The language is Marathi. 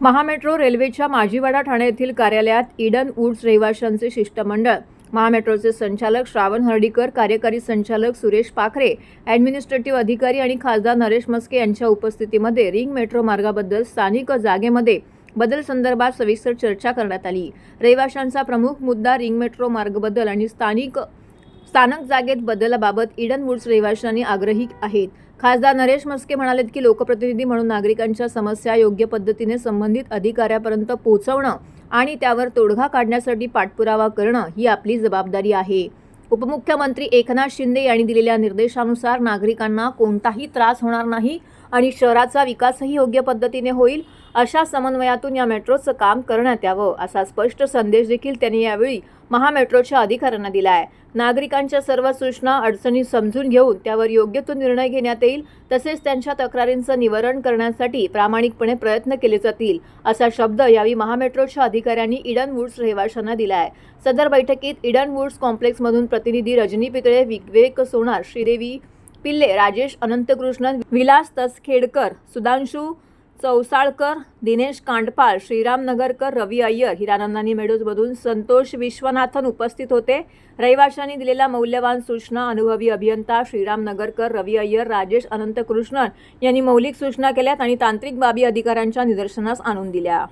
महामेट्रो रेल्वेच्या माजीवाडा ठाणे येथील कार्यालयात ईडन वुड्स रहिवाशांचे शिष्टमंडळ, महामेट्रोचे संचालक श्रावण हर्डीकर, कार्यकारी संचालक सुरेश पाखरे, ॲडमिनिस्ट्रेटिव्ह अधिकारी आणि खासदार नरेश म्हस्के यांच्या उपस्थितीमध्ये रिंग मेट्रो मार्गाबद्दल स्थानिक जागेमध्ये बदल संदर्भात सविस्तर चर्चा करण्यात आली। रहिवाशांचा प्रमुख मुद्दा रिंग मेट्रो मार्गाबद्दल आणि स्थानक जागेत बदलाबाबत ईडन वुड्स रहिवाशांनी आग्रही आहेत। खासदार नरेश म्हस्के म्हणाले की लोकप्रतिनिधी म्हणून नागरिकांच्या समस्या योग्य पद्धतीने संबंधित अधिकाऱ्यापर्यंत पोहोचवणं आणि त्यावर तोडगा काढण्यासाठी पाठपुरावा करणं ही आपली जबाबदारी आहे। उपमुख्यमंत्री एकनाथ शिंदे यांनी दिलेल्या निर्देशानुसार नागरिकांना कोणताही त्रास होणार नाही आणि शहराचा विकासही योग्य पद्धतीने होईल अशा समन्वयातून या मेट्रोचं काम करण्यात यावं असा स्पष्ट संदेश देखील त्यांनी यावेळी महामेट्रोच्या अधिकाऱ्यांना दिला आहे। नागरिकांच्या सर्व सूचना अडचणी समजून घेऊन त्यावर योग्य तो निर्णय घेण्यात येईल, तसेच त्यांच्या तक्रारींचं निवारण करण्यासाठी प्रामाणिकपणे प्रयत्न केले जातील असा शब्द यावेळी महामेट्रोच्या अधिकाऱ्यांनी ईडन वुड्स रहिवाशांना दिला आहे। सदर बैठकीत ईडन वुड्स कॉम्प्लेक्समधून प्रतिनिधी रजनी पितळे, विवेक सोनार, श्रीदेवी पिल्ले, राजेश अनंतकृष्णन, विलास तसखेडकर, सुधांशू चौसाळकर, दिनेश कांडपाल, श्रीराम नगरकर, रवी अय्यर, हिरानंदानी मेडोजमधून संतोष विश्वनाथन उपस्थित होते। रहिवाशांनी दिलेल्या मौल्यवान सूचना अनुभवी अभियंता श्रीराम नगरकर, रवी अय्यर, राजेश अनंतकृष्णन यांनी मौलिक सूचना केल्यात आणि तांत्रिक बाबी अधिकाऱ्यांच्या निदर्शनास आणून दिल्या।